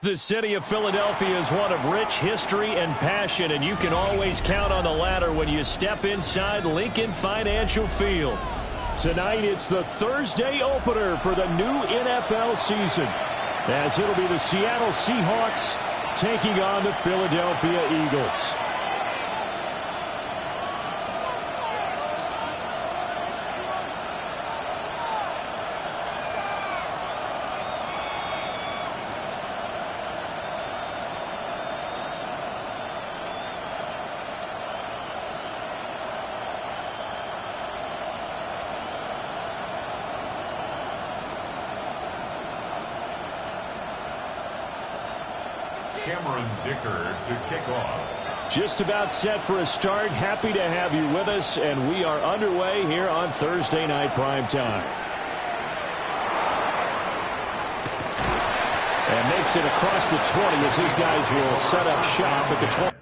The city of Philadelphia is one of rich history and passion, and you can always count on the latter when you step inside Lincoln Financial Field. Tonight, it's the Thursday opener for the new NFL season, as it'll be the Seattle Seahawks taking on the Philadelphia Eagles. To kick off. Just about set for a start. Happy to have you with us, and we are underway here on Thursday Night Prime Time. And makes it across the 20 as his guys will set up shop at the 20.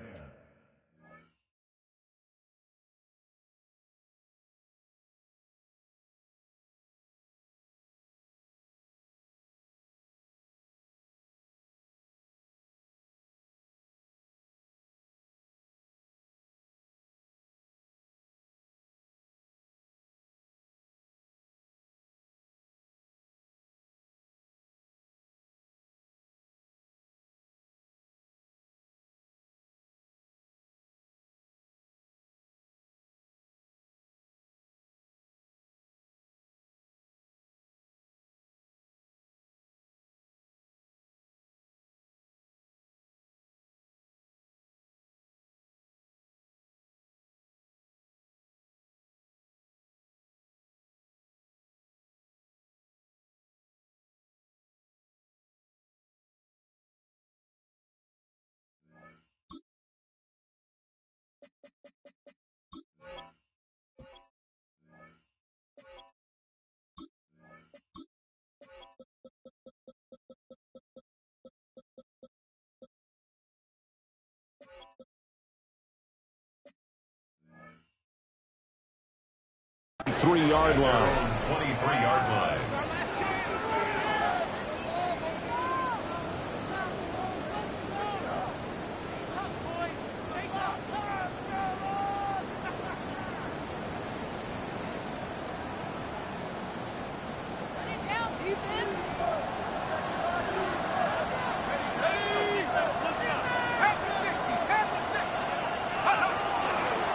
Three-yard line. 23-yard line.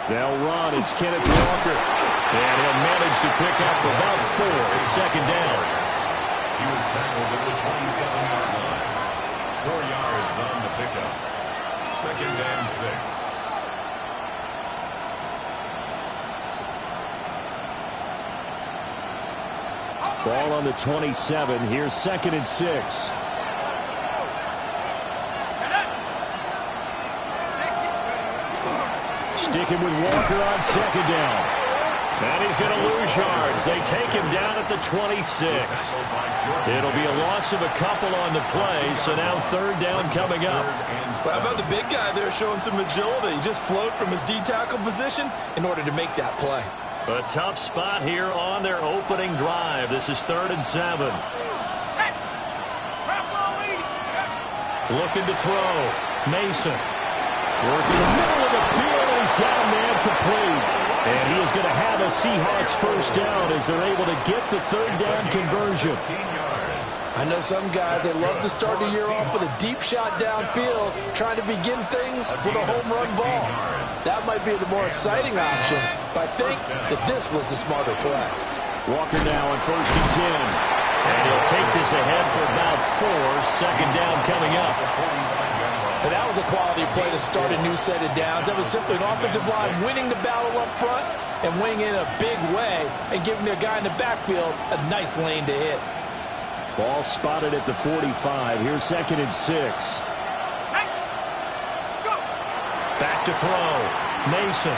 They'll run. It's Kenneth Walker. And he'll manage to pick up about 4 at second down. He was tackled at the 27-yard line. 4 yards on the pickup. 2nd and 6. Ball on the 27. Here's 2nd and 6. Sticking with Walker on 2nd down. And he's going to lose yards. They take him down at the 26. It'll be a loss of a couple on the play, so now 3rd down coming up. Well, how about the big guy there showing some agility? He just float from his D-tackle position in order to make that play. A tough spot here on their opening drive. This is 3rd and 7. Looking to throw. Mason. Working the middle of the field, and he's got a man complete. And he is going to have a Seahawks first down as they're able to get the 3rd down conversion. I know some guys, they love to start the year off with a deep shot downfield, trying to begin things with a home run ball. That might be the more exciting option, but I think that this was the smarter play. Walker now on 1st and 10. And he'll take this ahead for about 4. 2nd down coming up. And that was a quality play to start a new set of downs. That was simply an offensive line winning the battle up front and winning in a big way and giving their guy in the backfield a nice lane to hit. Ball spotted at the 45. Here's 2nd and 6. Back to throw. Mason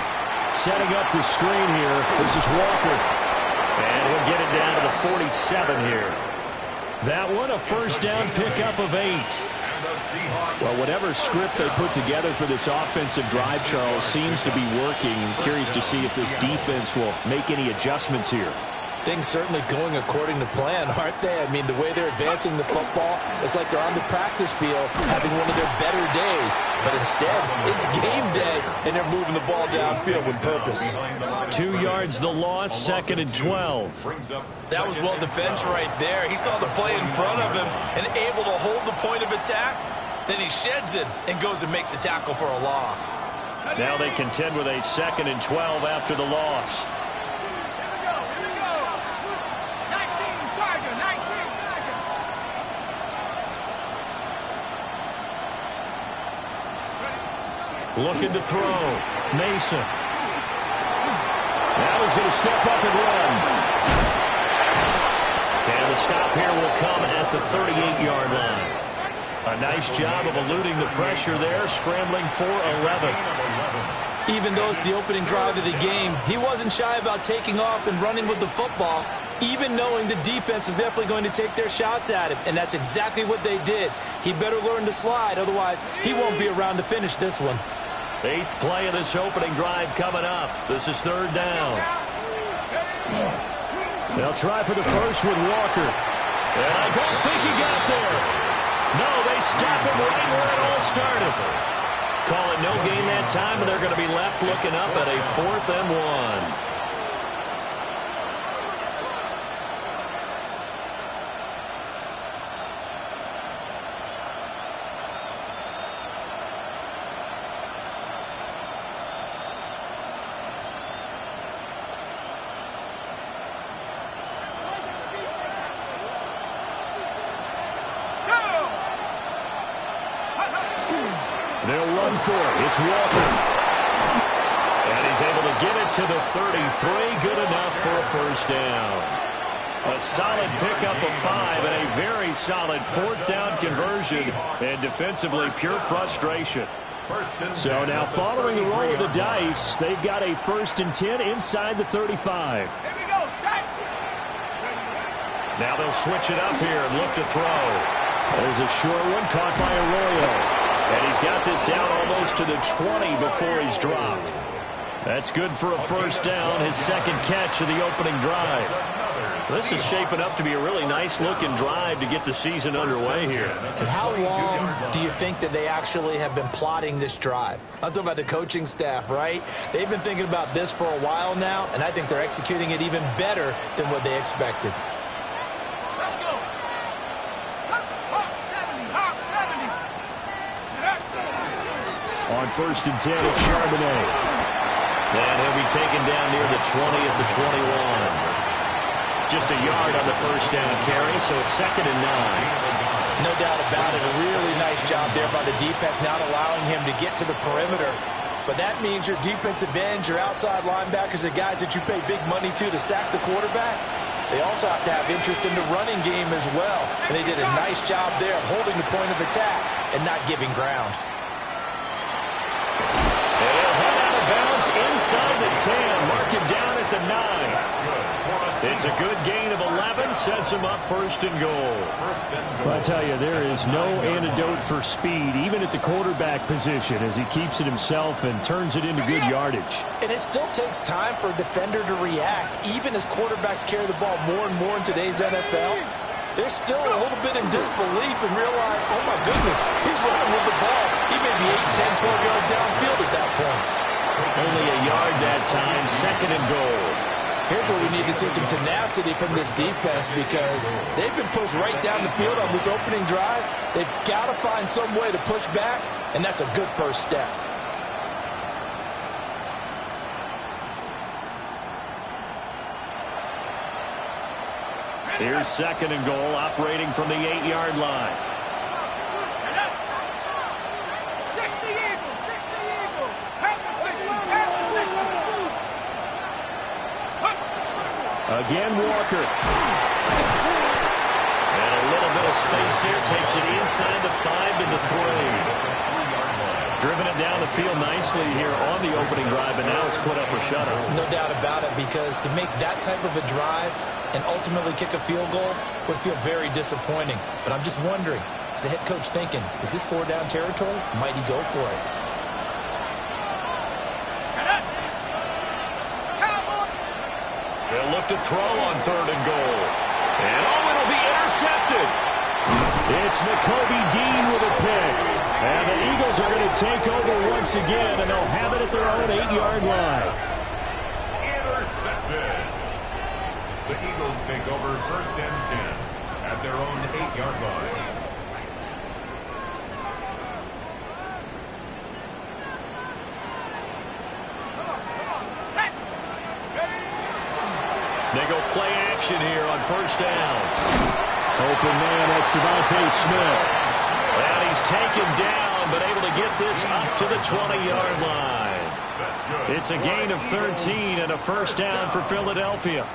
setting up the screen here. This is Walker. And he'll get it down to the 47 here. That one, a first down pickup of 8. Well, whatever script they put together for this offensive drive, Charles, seems to be working. I'm curious to see if this defense will make any adjustments here. Things certainly going according to plan, aren't they? I mean, the way they're advancing the football, it's like they're on the practice field having one of their better days. But instead, it's game day, and they're moving the ball downfield with purpose. 2 yards the loss, 2nd and 12. That was well defense right there. He saw the play in front of him and able to hold the point of attack. Then he sheds it and goes and makes a tackle for a loss. Now they contend with a 2nd and 12 after the loss. Looking to throw. Mason. Now he's going to step up and run. And the stop here will come at the 38-yard line. A nice job of eluding the pressure there, scrambling for 11. Even though it's the opening drive of the game, he wasn't shy about taking off and running with the football, even knowing the defense is definitely going to take their shots at him. And that's exactly what they did. He better learn to slide, otherwise he won't be around to finish this one. 8th play of this opening drive coming up. This is 3rd down. They'll try for the first with Walker. And I don't think he got there. No, they stop him right where it all started. Call it no gain that time, and they're going to be left looking up at a 4th and 1. They'll run for it. It's Walker. And he's able to get it to the 33. Good enough for a first down. A solid pickup of 5 and a very solid 4th down conversion. And defensively, pure frustration. So now following the roll of the dice, they've got a 1st and 10 inside the 35. Now they'll switch it up here and look to throw. There's a short one caught by Arroyo. And he's got this down almost to the 20 before he's dropped. That's good for a first down, his 2nd catch of the opening drive. This is shaping up to be a really nice-looking drive to get the season underway here. And how long do you think that they actually have been plotting this drive? I'm talking about the coaching staff, right? They've been thinking about this for a while now, and I think they're executing it even better than what they expected. On 1st and 10, it's Charbonnet. And he'll be taken down near the 20 at the 21. Just a yard on the first down carry, so it's 2nd and 9. No doubt about it. A really nice job there by the defense, not allowing him to get to the perimeter. But that means your defensive ends, your outside linebackers, the guys that you pay big money to sack the quarterback, they also have to have interest in the running game as well. And they did a nice job there of holding the point of attack and not giving ground. They'll head out of bounds inside the 10. Mark him down at the 9. It's a good gain of 11. Sets him up 1st and goal. Well, I tell you, there is no antidote for speed, even at the quarterback position, as he keeps it himself and turns it into good yardage. And it still takes time for a defender to react, even as quarterbacks carry the ball more and more in today's NFL. They're still a little bit in disbelief and realize, oh my goodness, he's running with the ball. He may be 8, 10, 12 yards downfield at that point. Only a yard that time, 2nd and goal. Here's where we need to see some tenacity from this defense, because they've been pushed right down the field on this opening drive. They've got to find some way to push back, and that's a good first step. Here's 2nd and goal, operating from the 8-yard line. Again, Walker. And a little bit of space here. Takes it inside the 5 to the 3. driven it down the field nicely here on the opening drive, and now it's put up or shut up. No doubt about it, because to make that type of a drive and ultimately kick a field goal would feel very disappointing. But I'm just wondering, is the head coach thinking, is this 4-down territory? Might he go for it? They'll look to throw on 3rd and goal. And it'll be intercepted. It's Nakobe Dean with a pick. And the Eagles are going to take over once again, and they'll have it at their own 8-yard line. Intercepted. The Eagles take over 1st and 10 at their own 8-yard line. They go play action here on 1st down. Open man, that's Devontae Smith. And he's taken down, but able to get this up to the 20-yard line. It's a gain of 13 and a 1st down for Philadelphia.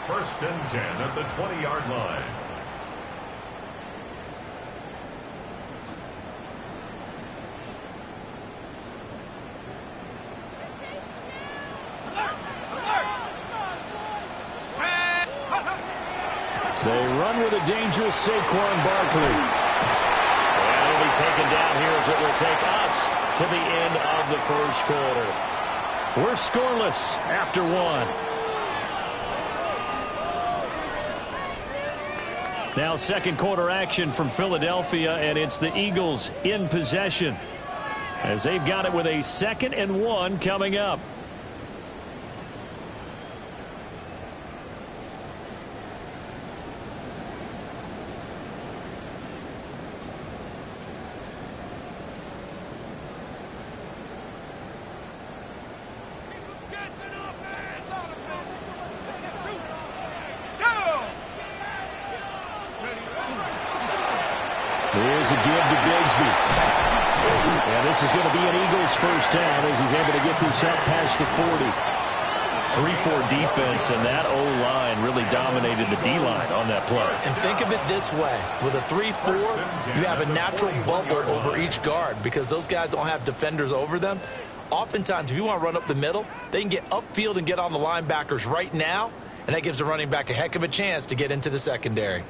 1st and 10 at the 20-yard line. They run with a dangerous Saquon Barkley. And it'll be taken down here as it will take us to the end of the 1st quarter. We're scoreless after 1. Now 2nd quarter action from Philadelphia, and it's the Eagles in possession as they've got it with a 2nd and 1 coming up. Here's a give to Bigsby. And this is going to be an Eagles 1st down as he's able to get this up past the 40. 3-4 defense, and that O-line really dominated the D-line on that play. And think of it this way. With a 3-4, you have a natural bubble over each guard because those guys don't have defenders over them. Oftentimes, if you want to run up the middle, they can get upfield and get on the linebackers right now, and that gives the running back a heck of a chance to get into the secondary.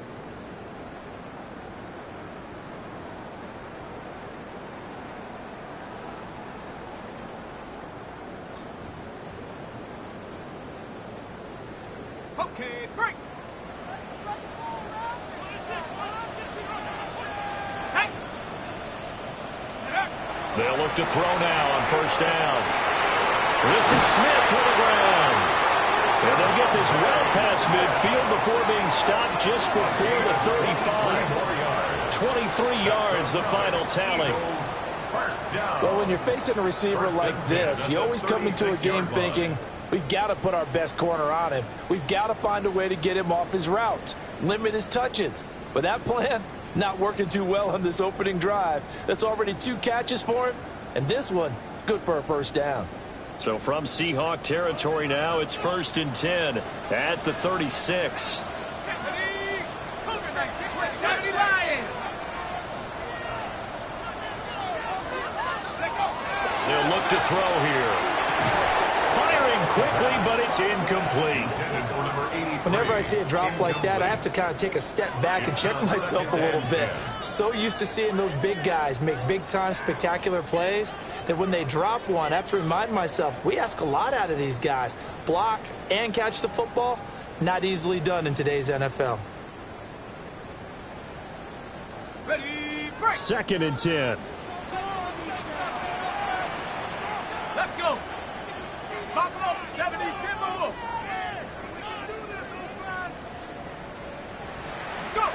They'll look to throw now on 1st down. This is Smith to the ground. And they'll get this well past midfield before being stopped just before the 35. 23 yards, the final tally. Well, when you're facing a receiver like this, you always come into a game thinking, we've got to put our best corner on him. We've got to find a way to get him off his routes, limit his touches. But that plan, not working too well on this opening drive. That's already 2 catches for him, and this one, good for a 1st down. So from Seahawk territory now, it's 1st and 10 at the 36. They'll look to throw here. Firing quickly, but it's incomplete. Whenever I see a drop like that, I have to kind of take a step back and check myself a little bit. So used to seeing those big guys make big-time spectacular plays that when they drop one, I have to remind myself, we ask a lot out of these guys. Block and catch the football, not easily done in today's NFL. 2nd and 10. Let's go. Buckle up, 70, Timbo. Go.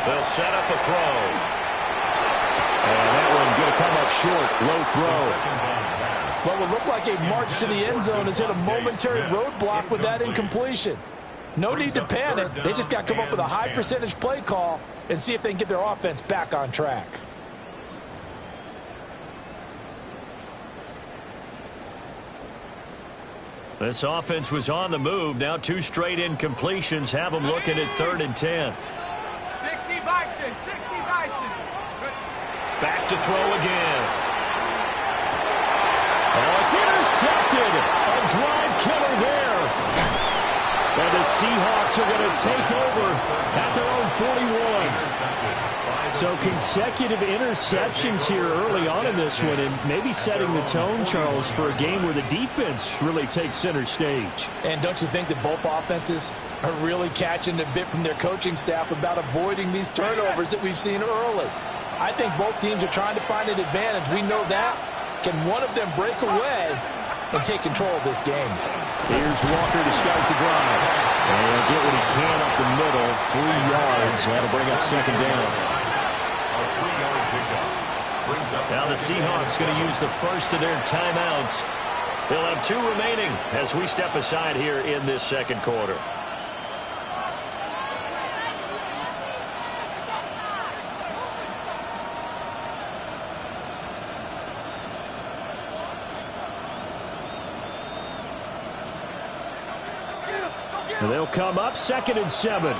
They'll set up a throw. And that one going to come up short. Low throw. What would look like a march to the end zone has hit a momentary roadblock with that incompletion. No need to panic. They just got to come up with a high percentage play call and see if they can get their offense back on track. This offense was on the move. Now 2 straight incompletions have them looking at 3rd and 10. 60 Bison, 60 Bison. Back to throw again. Oh, it's intercepted. A drive killer there. And the Seahawks are going to take over at their own 41. So consecutive interceptions here early on in this one, and maybe setting the tone, Charles, for a game where the defense really takes center stage. And don't you think that both offenses are really catching a bit from their coaching staff about avoiding these turnovers that we've seen early? I think both teams are trying to find an advantage. We know that. Can one of them break away and take control of this game? Here's Walker to start the drive. And he'll get what he can up the middle. 3 yards. That'll bring up second down. Now the Seahawks going to use the first of their timeouts. They'll have 2 remaining as we step aside here in this second quarter. And they'll come up 2nd and 7.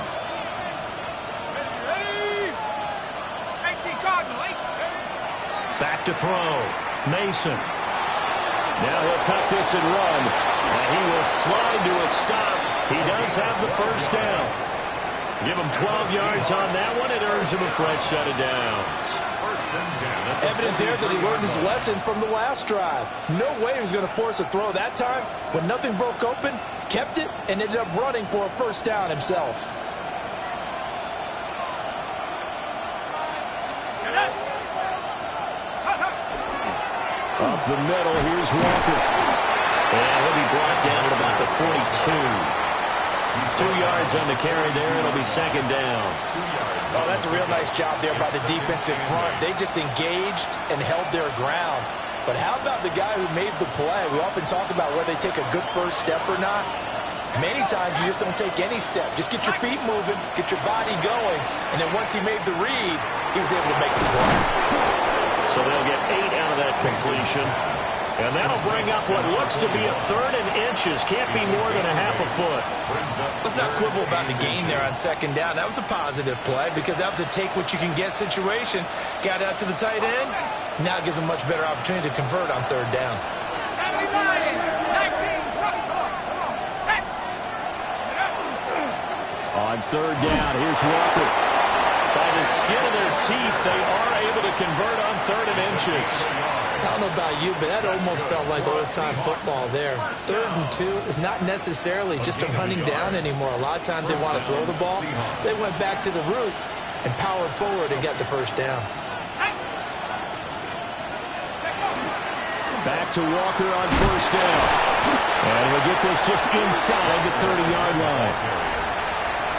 Back to throw. Mason. Now he'll tuck this and run. And he will slide to a stop. He does have the first down. Give him 12 yards on that one. It earns him a fresh set of downs. Evident there that he learned his lesson from the last drive. No way he was going to force a throw that time. When nothing broke open, kept it, and ended up running for a first down himself. Up the middle, here's Walker. And he'll be brought down at about the 42. 2 yards on the carry there. It'll be second down. Oh, that's a real nice job there by the defensive front. They just engaged and held their ground. But how about the guy who made the play? We often talk about whether they take a good first step or not. Many times you just don't take any step. Just get your feet moving, get your body going, and then once he made the read, he was able to make the play. So they'll get 8 out of that completion. And that'll bring up what looks to be a 3rd and inches. Can't be more than a half a foot. Let's not quibble about the gain there on second down. That was a positive play because that was a take-what-you-can-get situation. Got out to the tight end. Now it gives them a much better opportunity to convert on 3rd down. 79, 19, 24. Set. On 3rd down, here's Walker. By the skin of their teeth, they are able to convert on 3rd and inches. I don't know about you, but that almost felt like old-time football there. 3rd and 2 is not necessarily just a running down anymore. A lot of times they want to throw the ball. They went back to the roots and powered forward and got the first down. Back to Walker on 1st down. And he'll get this just inside the 30-yard line.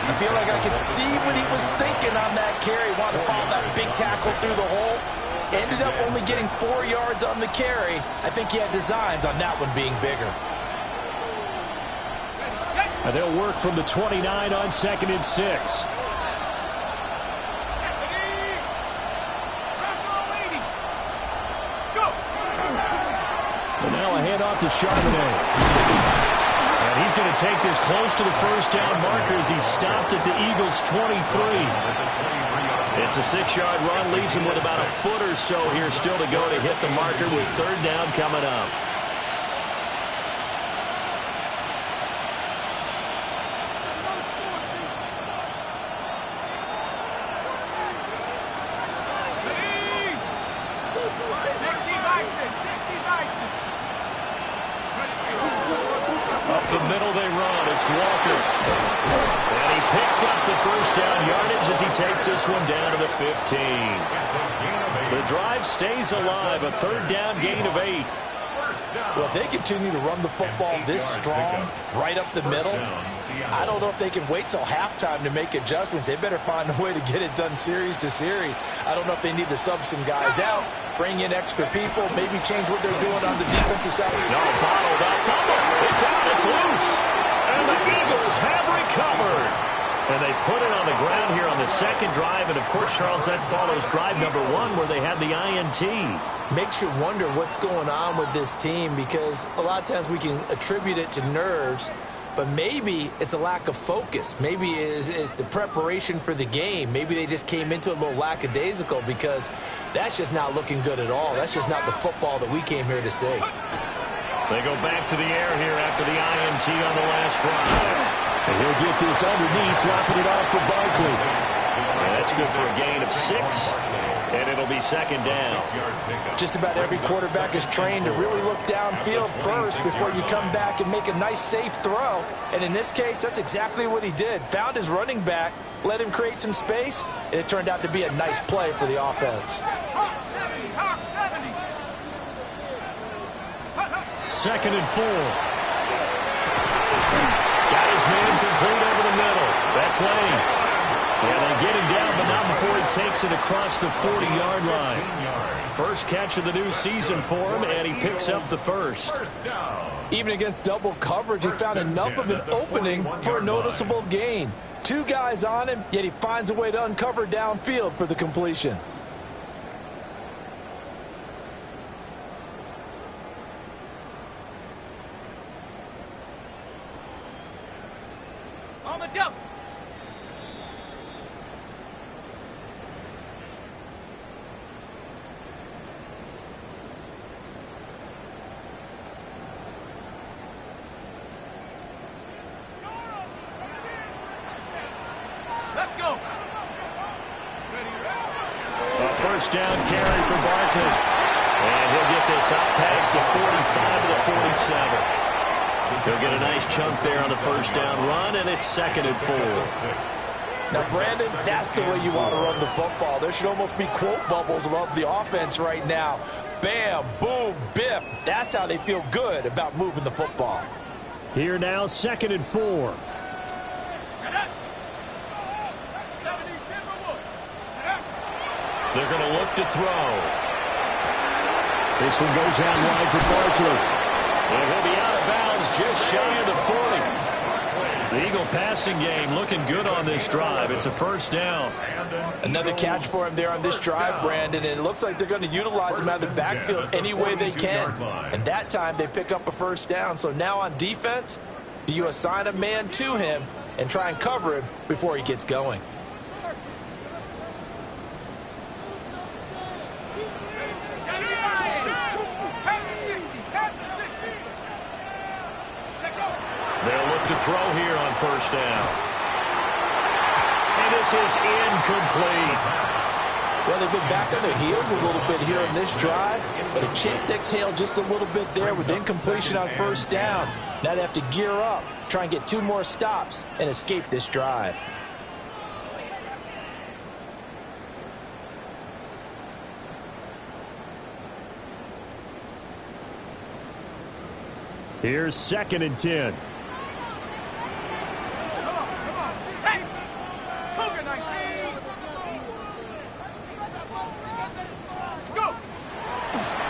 I feel like I could see what he was thinking on that carry. Wanted to follow that big tackle through the hole. Ended up only getting 4 yards on the carry. I think he had designs on that one being bigger. And they'll work from the 29 on 2nd and 6. And now a handoff to Charbonnet. And he's going to take this close to the first down marker as he's stopped at the Eagles' 23. It's a 6-yard run, leaves him with about a foot or so here still to go to hit the marker with 3rd down coming up. Up the middle they run. It's Walker. And he picks up the first down yardage as he takes this one down to the 15. The drive stays alive. A 3rd down gain of 8. Well, if they continue to run the football this strong, right up the middle, I don't know if they can wait till halftime to make adjustments. They better find a way to get it done series to series. I don't know if they need to sub some guys out, bring in extra people, maybe change what they're doing on the defensive side. No, bottled up. It's out. It's loose. And the Eagles have recovered. And they put it on the ground here on the second drive. And, of course, Charles, that follows drive number 1 where they had the INT. Makes you wonder what's going on with this team because a lot of times we can attribute it to nerves. but maybe it's a lack of focus. Maybe it's the preparation for the game. Maybe they just came into it a little lackadaisical because that's just not looking good at all. That's just not the football that we came here to see. They go back to the air here after the INT on the last drive. And he'll get this underneath, dropping it off for Barkley. And that's good for a gain of 6, and it'll be second down. Just about every quarterback is trained to really look downfield first before you come back and make a nice, safe throw. And in this case, that's exactly what he did. Found his running back, let him create some space, and it turned out to be a nice play for the offense. Second and 4. Got his man complete over the middle. That's Lane. Yeah, they get him down, but not before he takes it across the 40-yard line. First catch of the new season for him, and he picks up the first. Even against double coverage, he found enough of an opening for a noticeable gain. 2 guys on him, yet he finds a way to uncover downfield for the completion. On the double. Let's go. A first down carry for Barkley. And he'll get this out past the 45 to the 47. He'll get a nice chunk there on the first down run, and it's second and 4. Now, Brandon, that's the way you want to run the football. There should almost be quote bubbles above the offense right now. Bam, boom, biff. That's how they feel good about moving the football. Here now, second and 4. They're going to look to throw. This one goes out wide for Barkley. And he'll be out of bounds just shy of the 40. The Eagle passing game looking good on this drive. It's a first down. Another catch for him there on this drive, Brandon, and it looks like they're going to utilize him out of the backfield any way they can. And that time they pick up a first down. So now on defense, do you assign a man to him and try and cover him before he gets going? They'll look to throw here on first down. And this is incomplete. Well, they've been back on their heels a little bit here in this drive, but a chance to exhale just a little bit there with incompletion on first down. Now they have to gear up, try and get 2 more stops, and escape this drive. Here's second and 10.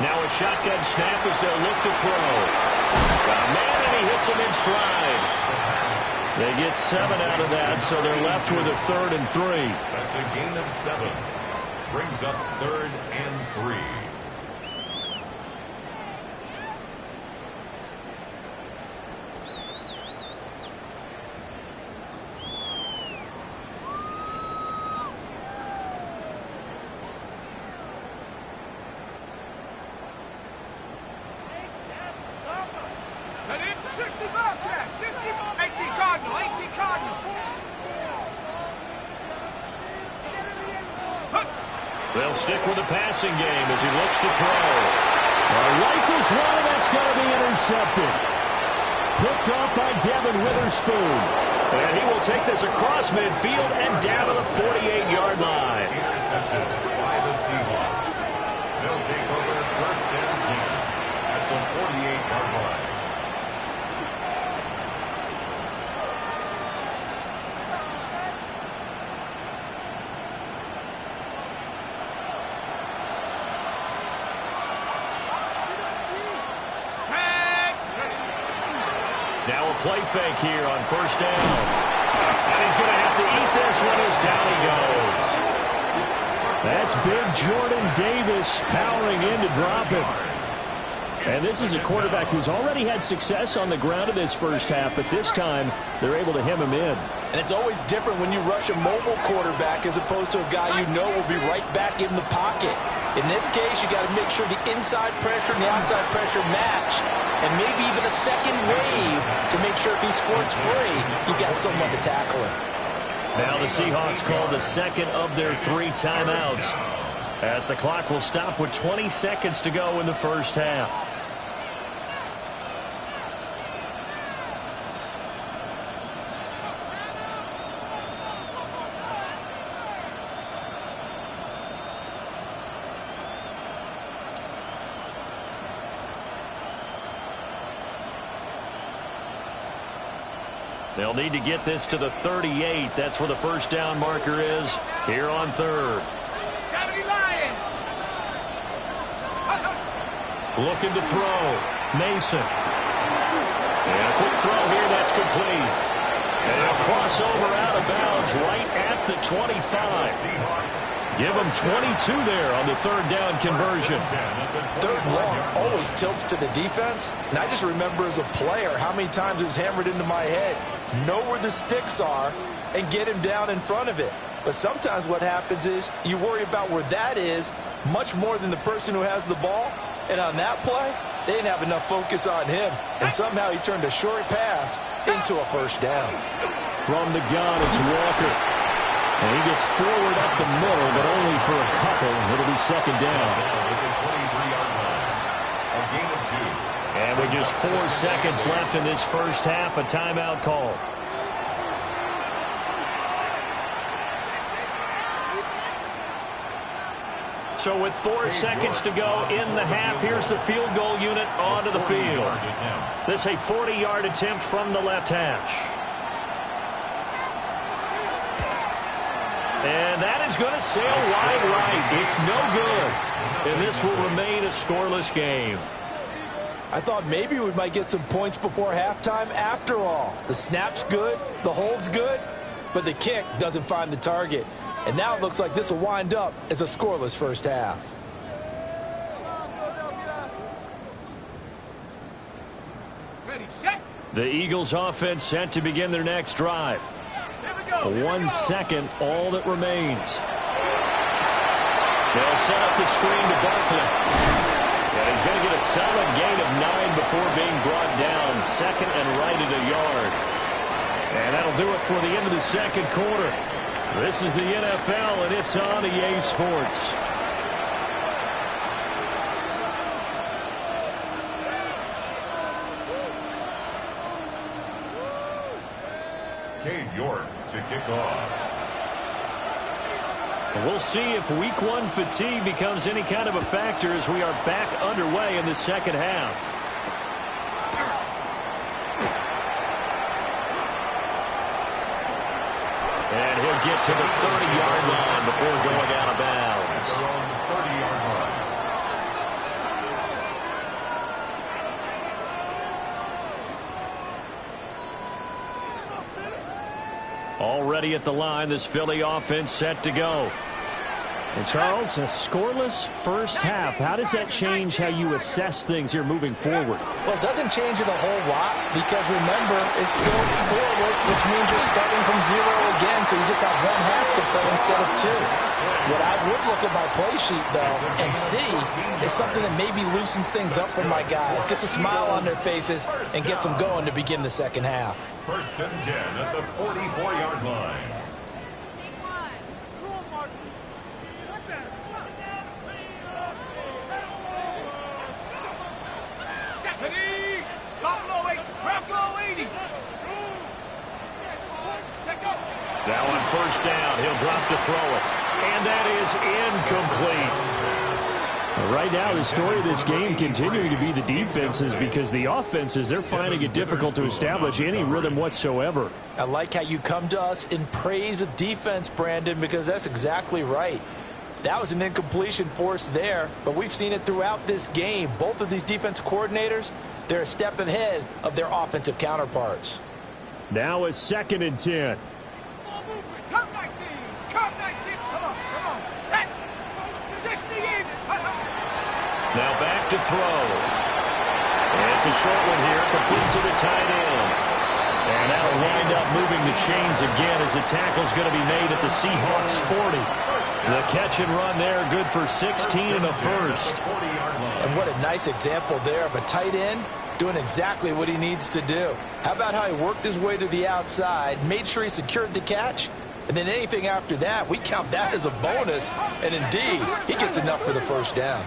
Now a shotgun snap as they'll look to throw. Got a man, and he hits him in stride. They get 7 out of that, so they're left with a 3rd and 3. That's a gain of 7. Brings up 3rd and 3. They'll stick with the passing game as he looks to throw. Rifles one, and that's going to be intercepted. Picked off by Devin Witherspoon. And he will take this across midfield and down to the 48-yard line. Intercepted by the Seahawks. They'll take over first and 10 at the 48-yard line. Now a play fake here on first down. And he's going to have to eat this one as down he goes. That's big Jordan Davis powering in to drop it. And this is a quarterback who's already had success on the ground in this first half, but this time they're able to hem him in. And it's always different when you rush a mobile quarterback as opposed to a guy you know will be right back in the pocket. In this case, you got to make sure the inside pressure and the outside pressure match, and maybe even a second wave to make sure if he squirts free, you got someone to tackle him. Now the Seahawks call the second of their 3 timeouts, as the clock will stop with 20 seconds to go in the first half. They'll need to get this to the 38. That's where the first down marker is here on third. 70 Lions. Looking to throw. Mason. And a quick throw here. That's complete. And a crossover out of bounds right at the 25. Give them 22 there on the third down conversion. Third long always tilts to the defense. And I just remember as a player how many times it was hammered into my head. Know where the sticks are and get him down in front of it. But sometimes what happens is you worry about where that is much more than the person who has the ball. And on that play, they didn't have enough focus on him. And somehow he turned a short pass into a first down. From the gun, it's Walker. And he gets forward up the middle, but only for a couple. It'll be second down. And with just 4 seconds left in this first half, a timeout call. So with 4 seconds to go in the half, here's the field goal unit onto the field. This a 40-yard attempt from the left hash. And that is going to sail wide right. It's no good. And this will remain a scoreless game. I thought maybe we might get some points before halftime. After all, the snap's good, the hold's good, but the kick doesn't find the target. And now it looks like this will wind up as a scoreless first half. Ready, set. The Eagles offense set to begin their next drive. 1 second, all that remains. They'll set up the screen to Barkley. And he's going to get a solid gain of 9 before being brought down. Second and right at a yard. And that'll do it for the end of the second quarter. This is the NFL, and it's on EA Sports. Cade York to kick off. And we'll see if week 1 fatigue becomes any kind of a factor as we are back underway in the second half. And he'll get to the 30-yard line before going out of bounds. On the 30-yard line. Already at the line, this Philly offense set to go. And Charles, a scoreless first half. How does that change how you assess things here moving forward? Well, it doesn't change it a whole lot because, remember, it's still scoreless, which means you're starting from 0 again, so you just have 1 half to play instead of 2. What I would look at my play sheet, though, and see is something that maybe loosens things up for my guys, gets a smile on their faces, and gets them going to begin the second half. First and 10 at the 44-yard line. Now on first down, he'll drop to throw it. And that is incomplete. Right now, the story of this game continuing to be the defenses, because the offenses, they're finding it difficult to establish any rhythm whatsoever. I like how you come to us in praise of defense, Brandon, because that's exactly right. That was an incompletion forced there, but we've seen it throughout this game. Both of these defense coordinators, they're a step ahead of their offensive counterparts. Now a second and 10. Come 19, come 19, come on, set, 60 inch. Now back to throw. It's a short one here, complete to the tight end. And that'll wind up moving the chains again as the tackle's going to be made at the Seahawks 40. The catch and run there, good for 16 and a first. And what a nice example there of a tight end doing exactly what he needs to do. How about how he worked his way to the outside, made sure he secured the catch, and then anything after that, we count that as a bonus. And indeed, he gets enough for the first down.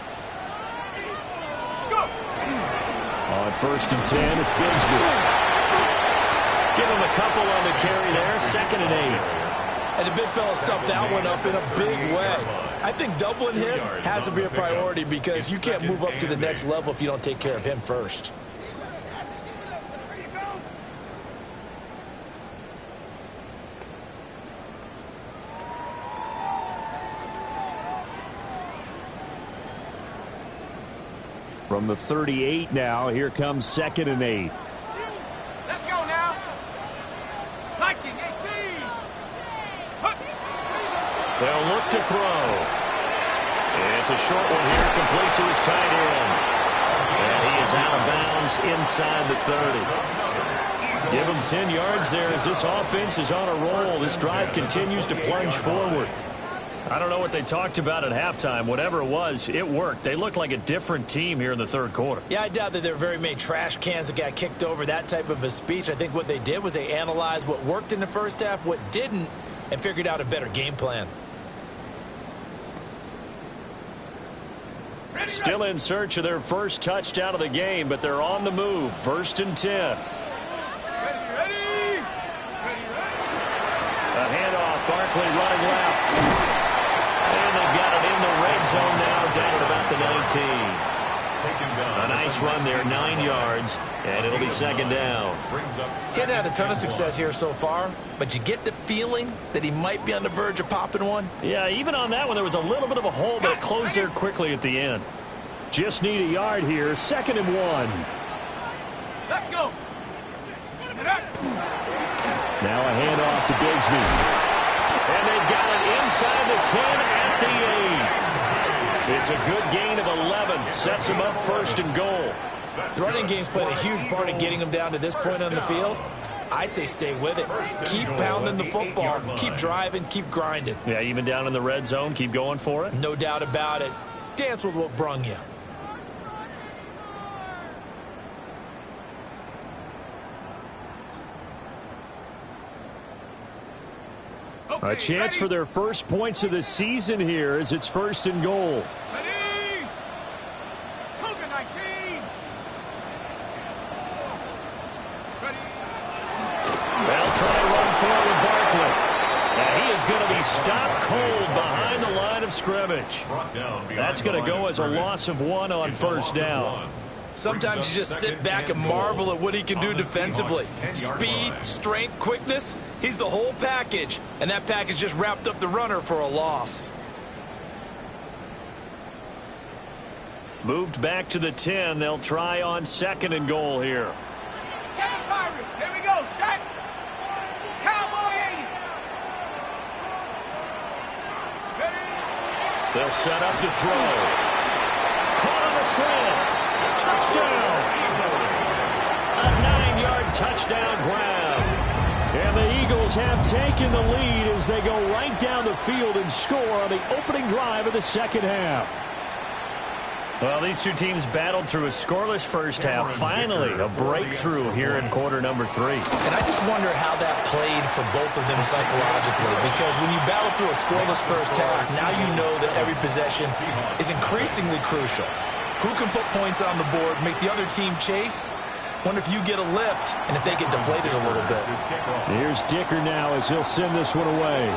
On 1st and 10, it's Bigsby. Give him a couple on the carry there, 2nd and 8. And the big fella stuffed that one up in a big way. I think doubling him has to be a priority because you can't move up to the next level if you don't take care of him first. From the 38 now, here comes 2nd and 8. Let's go now. Viking 18. They'll look to throw. It's a short one here, complete to his tight end. And he is out of bounds inside the 30. Give him 10 yards there as this offense is on a roll. This drive continues to plunge forward. I don't know what they talked about at halftime. Whatever it was, it worked. They look like a different team here in the 3rd quarter. Yeah, I doubt that there were very many trash cans that got kicked over, that type of a speech. I think what they did was they analyzed what worked in the first half, what didn't, and figured out a better game plan. Still in search of their first touchdown of the game, but they're on the move. 1st and 10. Ready. A handoff, Barkley running left. And they've got it in the red zone now, down at about the 19. A nice run there, 9 yards, and it'll be 2nd down. He hadn't had a ton of success here so far, but you get the feeling that he might be on the verge of popping one. Yeah, even on that one, there was a little bit of a hole, but it closed there quickly at the end. Just need a yard here, 2nd and 1. Let's go. Now a handoff to Bigsby. And they've got it inside the 10 at the 8. It's a good gain of 11. Sets them up 1st and goal. The running game's played a huge part in getting them down to this point on the field. I say stay with it. Keep pounding the football. Keep driving. Keep grinding. Yeah, even down in the red zone, keep going for it. No doubt about it. Dance with what brung you. A chance for their first points of the season here as it's 1st and goal. Ready. Cougar 19. Ready. They'll try to run forward Barkley. Now he is going to be stopped cold behind the line of scrimmage. That's going to go as a loss of 1 on 1st down. Sometimes you just sit back and marvel at what he can do defensively. Speed, strength, quickness, he's the whole package. And that package just wrapped up the runner for a loss. Moved back to the 10. They'll try on 2nd and goal here. Set Pirates. Here we go. Set. Cowboy 80. Ready. They'll set up to throw. Caught on the slant. Touchdown. A 9-yard touchdown grab. And the Eagles have taken the lead as they go right down the field and score on the opening drive of the 2nd half. Well, these two teams battled through a scoreless first half. Finally, a breakthrough here in quarter number 3. And I just wonder how that played for both of them psychologically. Because when you battle through a scoreless first half, now you know that every possession is increasingly crucial. Who can put points on the board, make the other team chase? Wonder if you get a lift and if they get deflated a little bit. Here's Dicker now as he'll send this one away.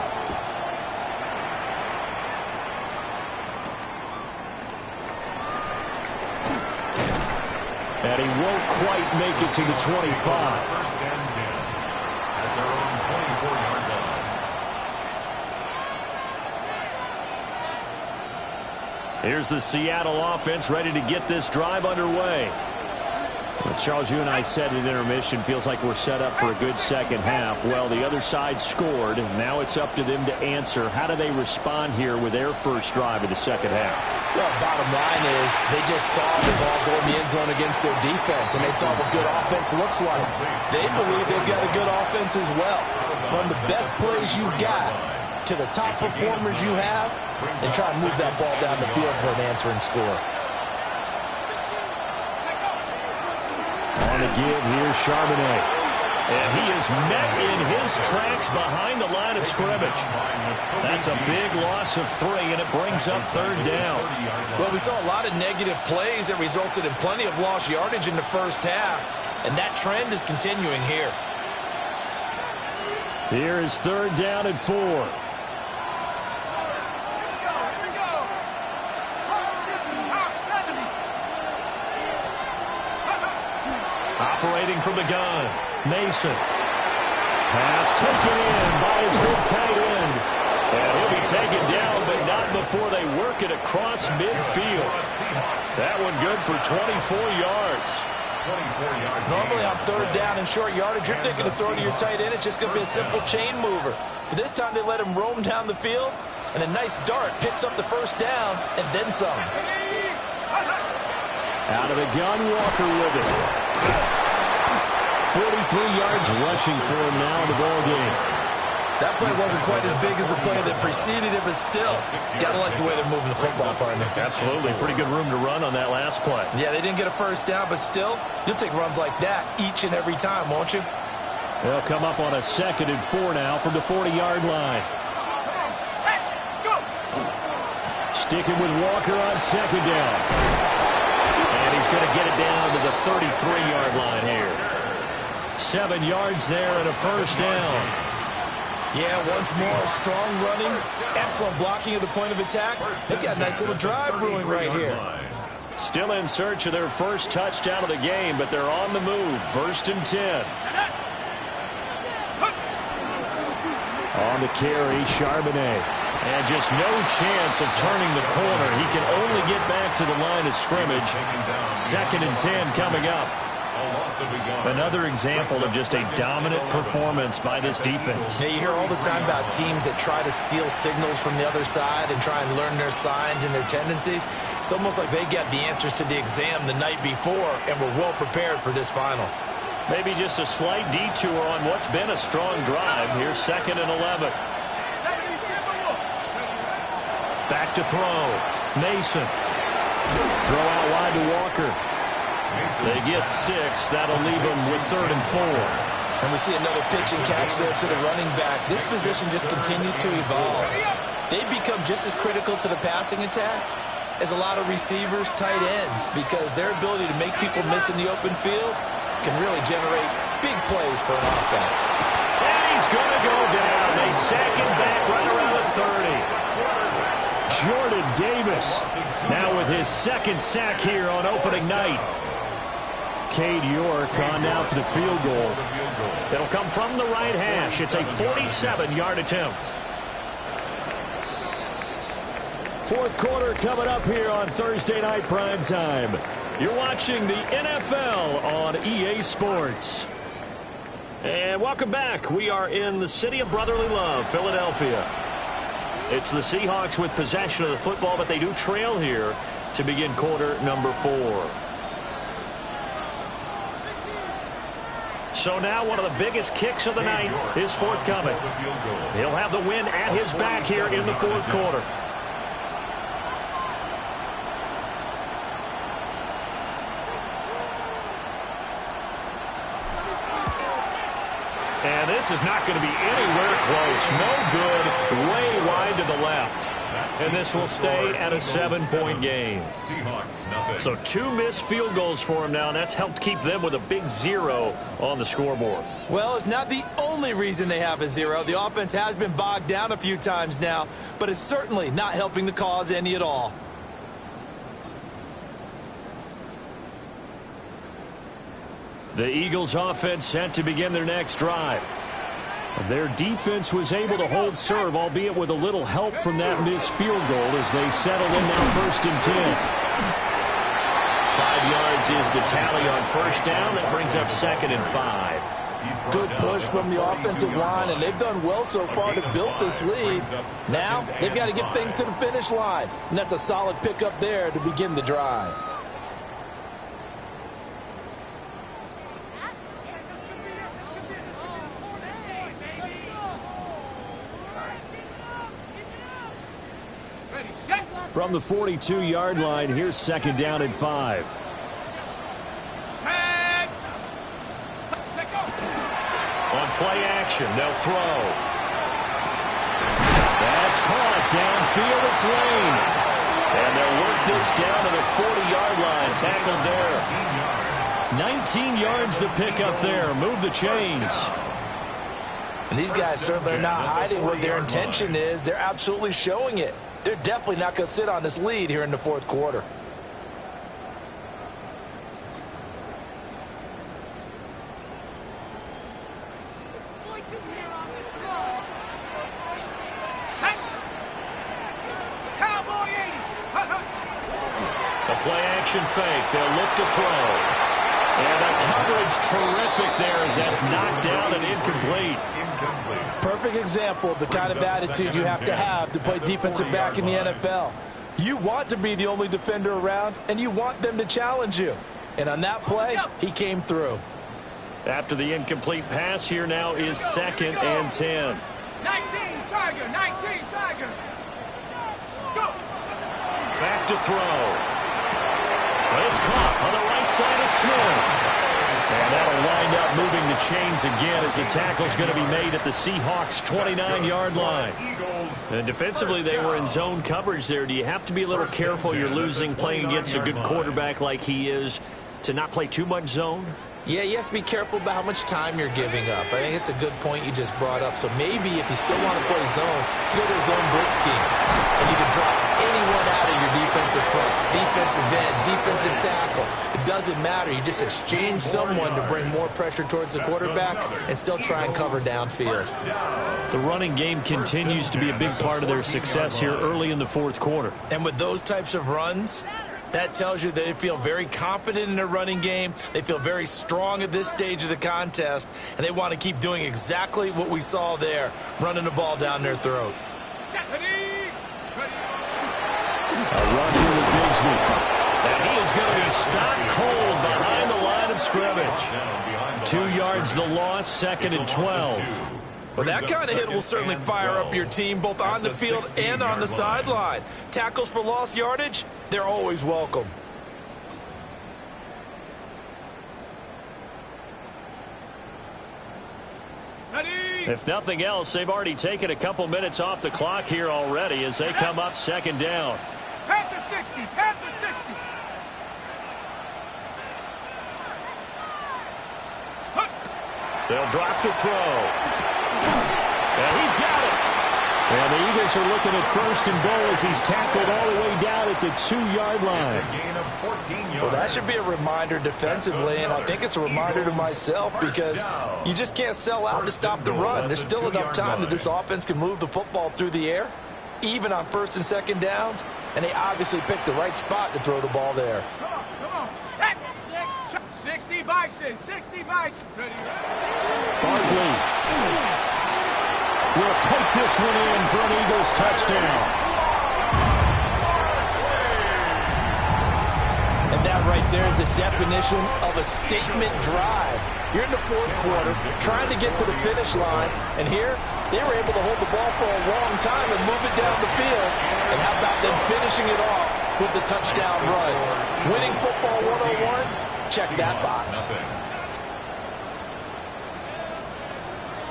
And he won't quite make it to the 25. 1st and 10 at their own 24-yard line. Here's the Seattle offense ready to get this drive underway. Charles, you and I said at intermission, feels like we're set up for a good second half. Well, the other side scored. Now it's up to them to answer. How do they respond here with their first drive of the second half? Well, bottom line is they just saw the ball go in the end zone against their defense, and they saw what good offense looks like. They believe they've got a good offense as well. Run the best plays you got to the top performers you have, and try and move that ball down the field for an answering score. On the give, here's Charbonnet. And he is met in his tracks behind the line of scrimmage. That's a big loss of 3, and it brings up third down. Well, we saw a lot of negative plays that resulted in plenty of lost yardage in the first half, and that trend is continuing here. Here is third down and 4. Operating from the gun, Mason. Pass taken in by his big tight end. And he'll be taken down, but not before they work it across midfield. That one good for 24 yards. Normally on third down and short yardage, you're thinking to throw to your tight end. It's just going to be a simple chain mover. But this time they let him roam down the field, and a nice dart picks up the first down and then some. Out of the gun, Walker with it. 43 yards rushing for him now in the ball game. That play wasn't quite as big as the play that preceded it, but still, got to like the way they're moving the football, partner. Absolutely. Pretty good room to run on that last play. Yeah, they didn't get a first down, but still, you'll take runs like that each and every time, won't you? They'll come up on a 2nd and 4 now from the 40-yard line. Sticking with Walker on second down. And he's going to get it down to the 33-yard line here. 7 yards there and a first down. Yeah, once more, strong running, excellent blocking at the point of attack. They've got a nice little drive brewing right here. Still in search of their first touchdown of the game, but they're on the move. 1st and 10. On the carry, Charbonnet. And just no chance of turning the corner. He can only get back to the line of scrimmage. 2nd and 10 coming up. Another example of just a dominant performance by this defense. Yeah, you hear all the time about teams that try to steal signals from the other side and try and learn their signs and their tendencies. It's almost like they get the answers to the exam the night before and were well prepared for this final. Maybe just a slight detour on what's been a strong drive. Here's 2nd and 11. Back to throw. Mason. Throw out wide to Walker. They get 6. That'll leave them with 3rd and 4. And we see another pitch and catch there to the running back. This position just continues to evolve. They become just as critical to the passing attack as a lot of receivers, tight ends, because their ability to make people miss in the open field can really generate big plays for an offense. And he's going to go down. They sack him back right around the 30. Jordan Davis now with his 2nd sack here on opening night. Cade York on now for the field goal. It'll come from the right hash. It's a 47-yard attempt. 4th quarter coming up here on Thursday Night Primetime. You're watching the NFL on EA Sports. And welcome back. We are in the city of brotherly love, Philadelphia. It's the Seahawks with possession of the football, but they do trail here to begin quarter number 4. So now one of the biggest kicks of the night is forthcoming. He'll have the win at his back here in the 4th quarter. And this is not going to be anywhere close. No good. Way wide to the left. And this will stay at a 7-point game. So 2 missed field goals for him now, and that's helped keep them with a big 0 on the scoreboard. Well, it's not the only reason they have a 0. The offense has been bogged down a few times now, but it's certainly not helping the cause any at all. The Eagles offense set to begin their next drive. Their defense was able to hold serve, albeit with a little help from that missed field goal as they settle in now 1st and 10. 5 yards yards is the tally on first down. That brings up 2nd and 5. Good push from the offensive line, and they've done well so far to build this lead. Now, they've got to get things to the finish line, and that's a solid pickup there to begin the drive. From the 42-yard line, here's 2nd down and 5. On play action, they'll throw. That's caught downfield. It's Lane. And they'll work this down to the 40-yard line. Tackled there. 19 yards the pickup there. Move the chains. And these guys certainly are not hiding what their intention is. They're absolutely showing it. They're definitely not going to sit on this lead here in the fourth quarter. The play-action fake. They'll look to throw. And the coverage terrific there as that's knocked down and incomplete. Perfect example of the kind of attitude you have to play defensive back in the NFL. You want to be the only defender around, and you want them to challenge you. And on that play, he came through. After the incomplete pass, here now is 2nd and 10. 19, Tiger, 19, Tiger. Go. Back to throw. But it's caught on the right side of Smith. And that'll wind up moving the chains again as the tackle's going to be made at the Seahawks' 29-yard line. And defensively, they were in zone coverage there. Do you have to be a little careful? You're losing playing against a good quarterback like he is to not play too much zone? Yeah, you have to be careful about how much time you're giving up. I think it's a good point you just brought up. So maybe if you still want to play zone, you go to a zone blitz scheme. And you can drop anyone out of your defensive front, defensive end, defensive tackle. It doesn't matter. You just exchange someone to bring more pressure towards the quarterback and still try and cover downfield. The running game continues to be a big part of their success here early in the fourth quarter. And with those types of runs, that tells you they feel very confident in their running game. They feel very strong at this stage of the contest, and they want to keep doing exactly what we saw there, running the ball down their throat. A run here with Bigsby. And he is going to be stopped cold behind the line of scrimmage. 2 yards the loss, 2nd and 12. Well, that kind of hit will certainly fire up your team both on the field and on the sideline. Tackles for lost yardage, they're always welcome. If nothing else, they've already taken a couple minutes off the clock here already as they come up 2nd down. Panther 60, Panther 60. They'll drop to throw. And he's got it. And the Eagles are looking at 1st and goal as he's tackled all the way down at the 2-yard line. Well, that should be a reminder defensively, and I think it's a reminder to myself because you just can't sell out to stop the run. There's still enough time that this offense can move the football through the air, even on 1st and 2nd downs, and they obviously picked the right spot to throw the ball there. Come on. Set. 60 Bison, 60 Bison. Ready. Barkley will take this one in for an Eagles touchdown. And that right there is the definition of a statement drive. You're in the fourth quarter, trying to get to the finish line, and here they were able to hold the ball for a long time and move it down the field. And how about them finishing it off with the touchdown run? Winning football 101? Check that box.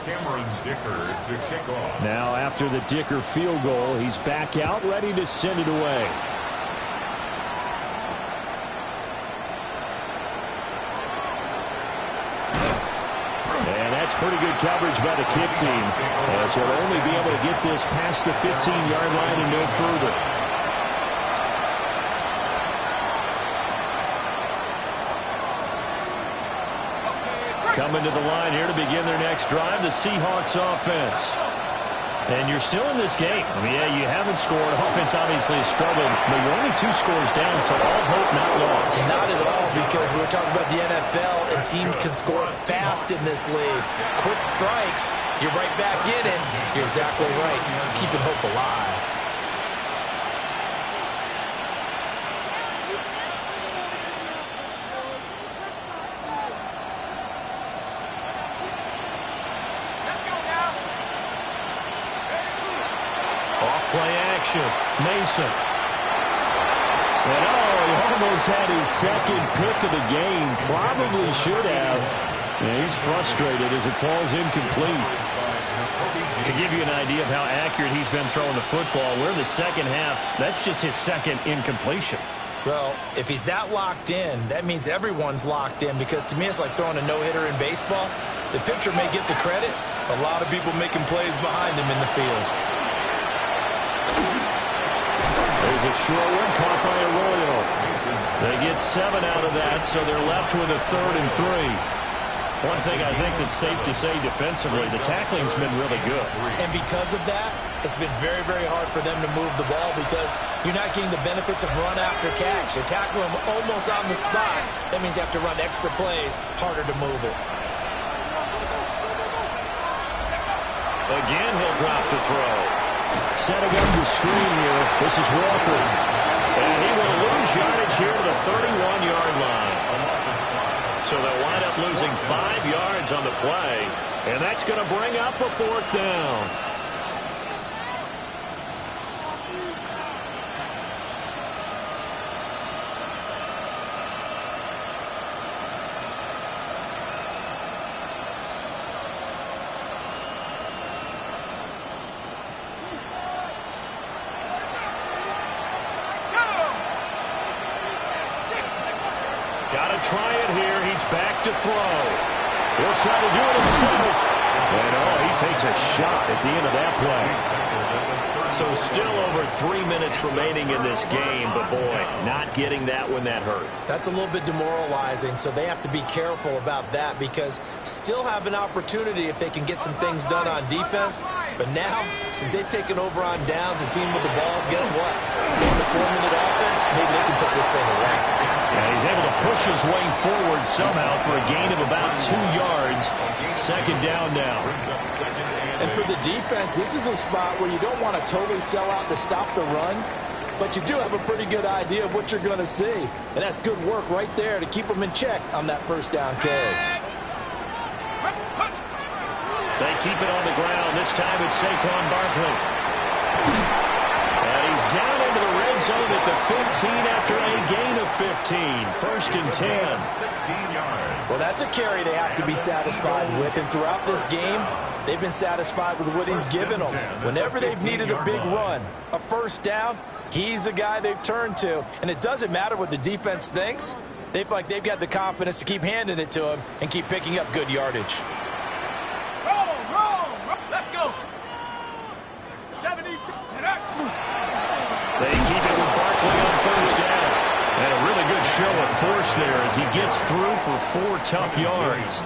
Cameron Dicker to kick off. Now after the Dicker field goal, he's back out ready to send it away. And that's pretty good coverage by the kick team, as he'll only be able to get this past the 15-yard line and no further. Coming to the line here to begin their next drive, the Seahawks offense. And you're still in this game. I mean, yeah, you haven't scored. Offense obviously has struggled, but you're only 2 scores down, so all hope not lost. Not at all, because we're talking about the NFL, and teams can score fast in this league. Quick strikes, you're right back in it. You're exactly right. Keeping hope alive. Off-play action. Mason. And he almost had his second pick of the game. Probably should have. Yeah, he's frustrated as it falls incomplete. To give you an idea of how accurate he's been throwing the football, we're in the second half. That's just his second incompletion. Well, if he's that locked in, that means everyone's locked in, because to me it's like throwing a no-hitter in baseball. The pitcher may get the credit, a lot of people making plays behind him in the field. There's a short one caught by Arroyo. They get 7 out of that, so they're left with a 3rd and 3. One thing I think that's safe to say defensively, the tackling's been really good. And because of that, it's been very, very hard for them to move the ball, because you're not getting the benefits of run after catch. You're tackling them almost on the spot. That means you have to run extra plays, harder to move it. Again, he'll drop the throw. Setting up the screen here. This is Walker. And he will lose yardage here to the 31-yard line. So they'll wind up losing 5 yards on the play. And that's going to bring up a 4th down. Got to try it here. He's back to throw. He'll try to do it himself. And he takes a shot at the end of that play. So still over 3 minutes remaining in this game, but boy, not getting that when that hurt. That's a little bit demoralizing, so they have to be careful about that, because still have an opportunity if they can get some things done on defense. But now, since they've taken over on downs, a team with the ball, guess what? 1 to 4 minute offense, maybe they can put this thing away. And he's able to push his way forward somehow for a gain of about 2 yards. 2nd down now. And for the defense, this is a spot where you don't want to totally sell out to stop the run, but you do have a pretty good idea of what you're going to see. And that's good work right there to keep them in check on that 1st down carry. They keep it on the ground. This time it's Saquon Barkley. And he's down into the red zone at the 15 after a gain of 15. 1st and 10. 16 yards. Well, that's a carry they have to be satisfied with. And throughout this game, they've been satisfied with what he's given them. Whenever they've needed a big run, a 1st down, he's the guy they've turned to. And it doesn't matter what the defense thinks. They feel like they've got the confidence to keep handing it to him and keep picking up good yardage. Roll. Let's go. 72. They keep it with Barkley on 1st down. And a really good show of force there as he gets through for 4 tough yards.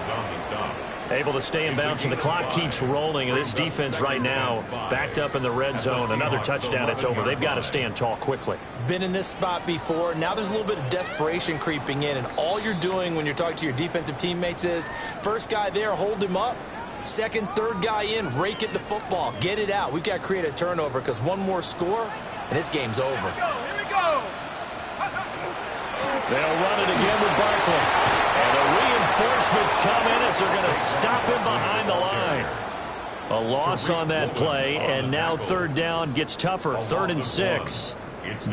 Able to stay in bounds, and the clock keeps rolling. And this defense right now backed up in the red zone. Another touchdown, it's over. They've got to stand tall quickly. Been in this spot before. Now there's a little bit of desperation creeping in, and all you're doing when you're talking to your defensive teammates is, first guy there, hold him up. 2nd, 3rd guy in, rake at the football. Get it out. We've got to create a turnover, because one more score, and this game's over. Here we go. They'll run it again with Barkley. And the reinforcements come in as they're going to stop him behind the line. A loss on that play, and now 3rd down gets tougher. 3rd and 6.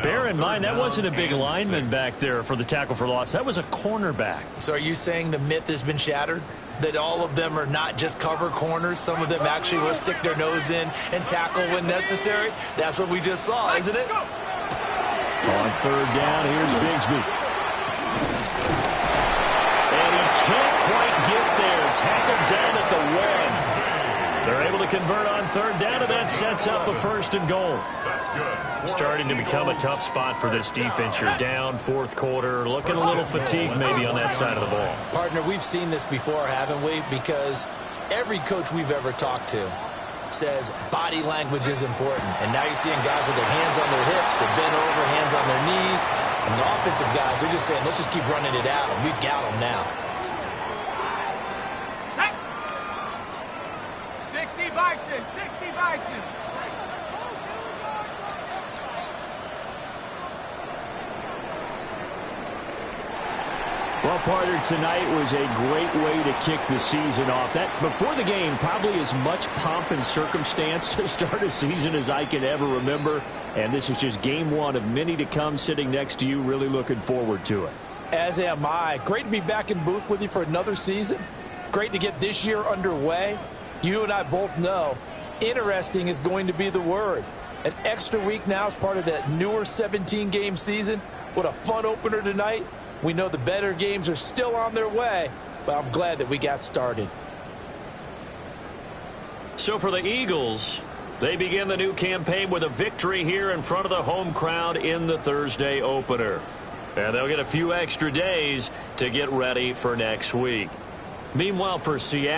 Bear in mind, that wasn't a big lineman back there for the tackle for loss. That was a cornerback. So are you saying the myth has been shattered? That all of them are not just cover corners? Some of them actually will stick their nose in and tackle when necessary? That's what we just saw, isn't it? On 3rd down, here's Bigsby. And he can't quite get there. Tackled down at the 1. They're able to convert on 3rd down, and that sets up a 1st and goal. Starting to become a tough spot for this defense. You're down 4th quarter, looking a little fatigued maybe on that side of the ball. Partner, we've seen this before, haven't we? Because every coach we've ever talked to says body language is important. And now you're seeing guys with their hands on their hips, they're bent over, hands on their knees. And the offensive guys, they're just saying, let's just keep running it at them. We've got them now. 60 Bison, 60 Bison. Well, partner, tonight was a great way to kick the season off. That before the game, probably as much pomp and circumstance to start a season as I can ever remember. And this is just game one of many to come. Sitting next to you, really looking forward to it. As am I. Great to be back in booth with you for another season. Great to get this year underway. You and I both know interesting is going to be the word. An extra week now as part of that newer 17-game season. What a fun opener tonight. We know the better games are still on their way, but I'm glad that we got started. So for the Eagles, they begin the new campaign with a victory here in front of the home crowd in the Thursday opener. And they'll get a few extra days to get ready for next week. Meanwhile, for Seattle,